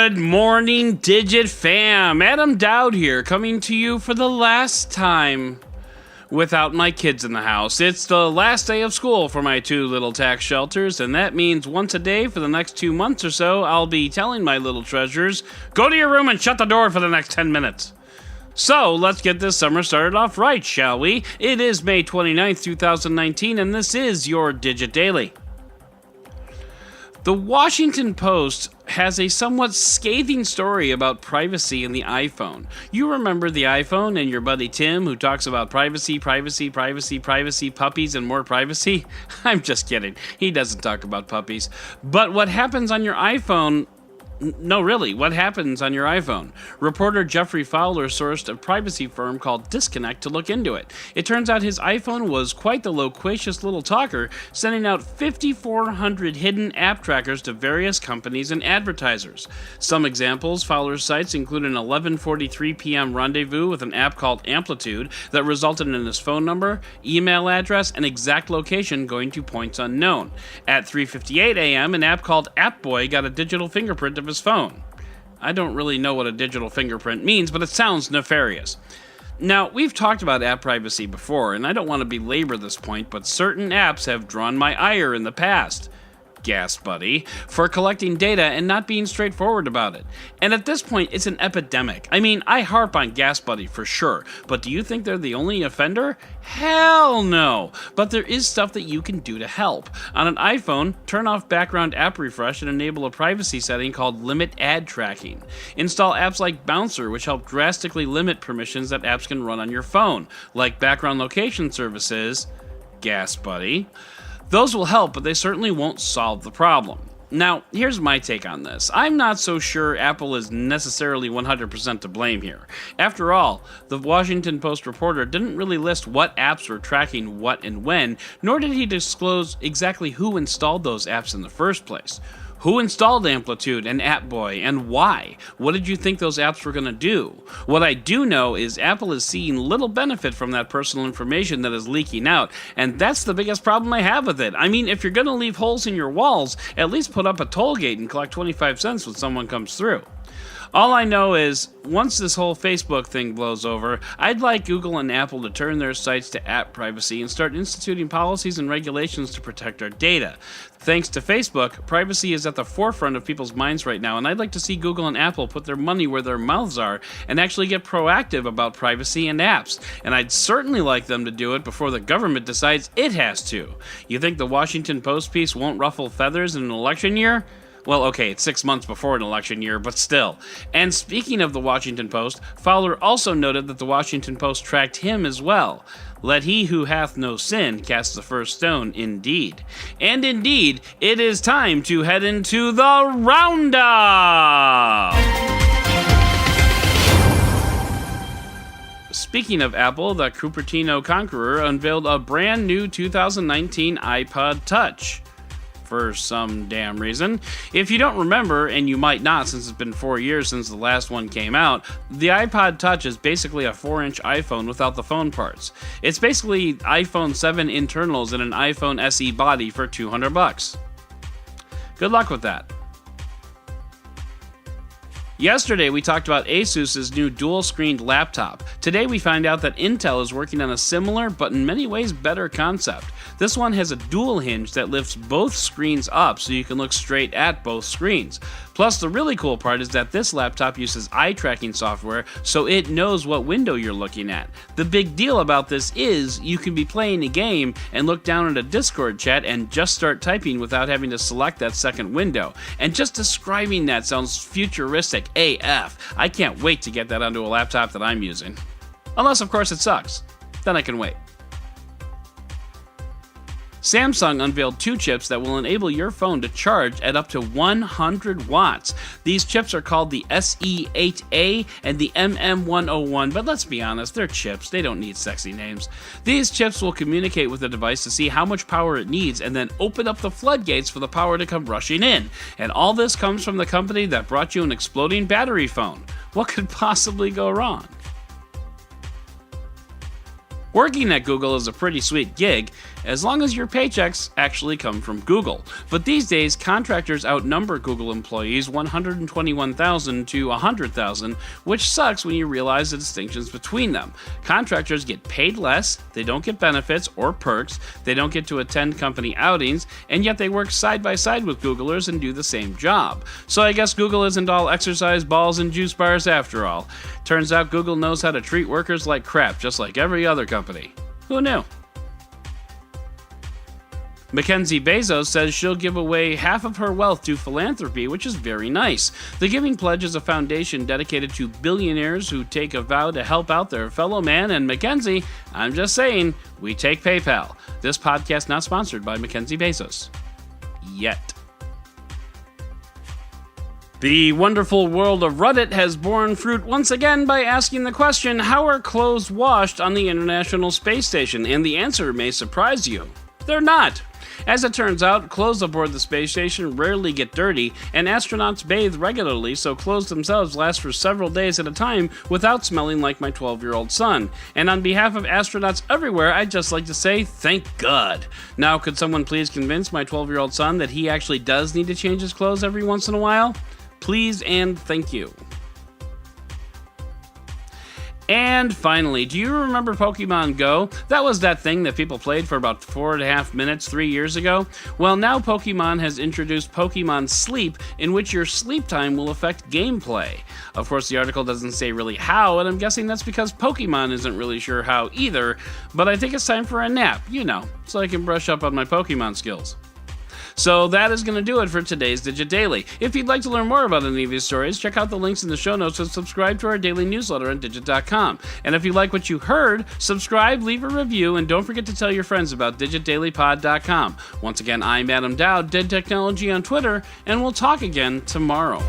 Good morning, Digit fam. Adam Dowd here, coming to you for the last time without my kids in the house. It's the last day of school for my two little tax shelters, and that means once a day for the next 2 months or so, I'll be telling my little treasures, go to your room and shut the door for the next 10 minutes. So, let's get this summer started off right, shall we? It is May 29th, 2019, and this is your Digit Daily. The Washington Post has a somewhat scathing story about privacy in the iPhone. You remember the iPhone and your buddy Tim who talks about privacy, puppies, and more privacy? I'm just kidding. He doesn't talk about puppies. But what happens on your iPhone... No, really, what happens on your iPhone? Reporter Geoffrey Fowler sourced a privacy firm called Disconnect to look into it. It turns out his iPhone was quite the loquacious little talker, sending out 5,400 hidden app trackers to various companies and advertisers. Some examples, Fowler's sites include an 11:43 p.m. rendezvous with an app called Amplitude that resulted in his phone number, email address, and exact location going to points unknown. At 3:58 a.m., an app called AppBoy got a digital fingerprint of his phone. I don't really know what a digital fingerprint means, but it sounds nefarious. Now, we've talked about app privacy before, and I don't want to belabor this point, but certain apps have drawn my ire in the past. Gas Buddy, for collecting data and not being straightforward about it. And at this point, it's an epidemic. I mean, I harp on Gas Buddy for sure, but do you think they're the only offender? Hell no! But there is stuff that you can do to help. On an iPhone, turn off background app refresh and enable a privacy setting called Limit Ad Tracking. Install apps like Bouncer, which help drastically limit permissions that apps can run on your phone, like background location services, Gas Buddy. Those will help, but they certainly won't solve the problem. Now, here's my take on this. I'm not so sure Apple is necessarily 100% to blame here. After all, the Washington Post reporter didn't really list what apps were tracking what and when, nor did he disclose exactly who installed those apps in the first place. Who installed Amplitude and AppBoy, and why? What did you think those apps were going to do? What I do know is Apple is seeing little benefit from that personal information that is leaking out, and that's the biggest problem I have with it. I mean, if you're going to leave holes in your walls, at least put up a toll gate and collect 25 cents when someone comes through. All I know is, once this whole Facebook thing blows over, I'd like Google and Apple to turn their sites to app privacy and start instituting policies and regulations to protect our data. Thanks to Facebook, privacy is at the forefront of people's minds right now, and I'd like to see Google and Apple put their money where their mouths are and actually get proactive about privacy and apps. And I'd certainly like them to do it before the government decides it has to. You think the Washington Post piece won't ruffle feathers in an election year? Well, okay, it's 6 months before an election year, but still. And speaking of the Washington Post, Fowler also noted that the Washington Post tracked him as well. Let he who hath no sin cast the first stone, indeed. And indeed, it is time to head into the roundup! Speaking of Apple, the Cupertino Conqueror unveiled a brand new 2019 iPod Touch. For some damn reason. If you don't remember, and you might not since it's been 4 years since the last one came out, the iPod Touch is basically a 4-inch iPhone without the phone parts. It's basically iPhone 7 internals in an iPhone SE body for $200. Good luck with that. Yesterday, we talked about Asus's new dual-screened laptop. Today, we find out that Intel is working on a similar, but in many ways better concept. This one has a dual hinge that lifts both screens up so you can look straight at both screens. Plus, the really cool part is that this laptop uses eye tracking software, so it knows what window you're looking at. The big deal about this is you can be playing a game and look down at a Discord chat and just start typing without having to select that second window. And just describing that sounds futuristic AF. I can't wait to get that onto a laptop that I'm using. Unless, of course, it sucks. Then I can wait. Samsung unveiled 2 chips that will enable your phone to charge at up to 100 watts. These chips are called the SE8A and the MM101, but let's be honest, they're chips. They don't need sexy names. These chips will communicate with the device to see how much power it needs and then open up the floodgates for the power to come rushing in. And all this comes from the company that brought you an exploding battery phone. What could possibly go wrong? Working at Google is a pretty sweet gig, as long as your paychecks actually come from Google. But these days, contractors outnumber Google employees 121,000 to 100,000, which sucks when you realize the distinctions between them. Contractors get paid less, they don't get benefits or perks, they don't get to attend company outings, and yet they work side by side with Googlers and do the same job. So I guess Google isn't all exercise balls and juice bars after all. Turns out Google knows how to treat workers like crap, just like every other company. Who knew? Mackensie Bezos says she'll give away half of her wealth to philanthropy, which is very nice. The Giving Pledge is a foundation dedicated to billionaires who take a vow to help out their fellow man, and Mackensie, I'm just saying, we take PayPal. This podcast not sponsored by Mackensie Bezos. Yet. The wonderful world of Reddit has borne fruit once again by asking the question, how are clothes washed on the International Space Station? And the answer may surprise you. They're not. As it turns out, clothes aboard the space station rarely get dirty, and astronauts bathe regularly, so clothes themselves last for several days at a time without smelling like my 12-year-old son. And on behalf of astronauts everywhere, I'd just like to say, thank God. Now, could someone please convince my 12-year-old son that he actually does need to change his clothes every once in a while? Please and thank you. And finally, do you remember Pokemon Go? That was that thing that people played for about 4.5 minutes 3 years ago. Well, now Pokemon has introduced Pokemon Sleep, in which your sleep time will affect gameplay. Of course, the article doesn't say really how, and I'm guessing that's because Pokemon isn't really sure how either, but I think it's time for a nap, so I can brush up on my Pokemon skills. So that is going to do it for today's Digit Daily. If you'd like to learn more about any of these stories, check out the links in the show notes and subscribe to our daily newsletter on Digit.com. And if you like what you heard, subscribe, leave a review, and don't forget to tell your friends about DigitDailyPod.com. Once again, I'm Adam Dowd, Dead Technology on Twitter, and we'll talk again tomorrow.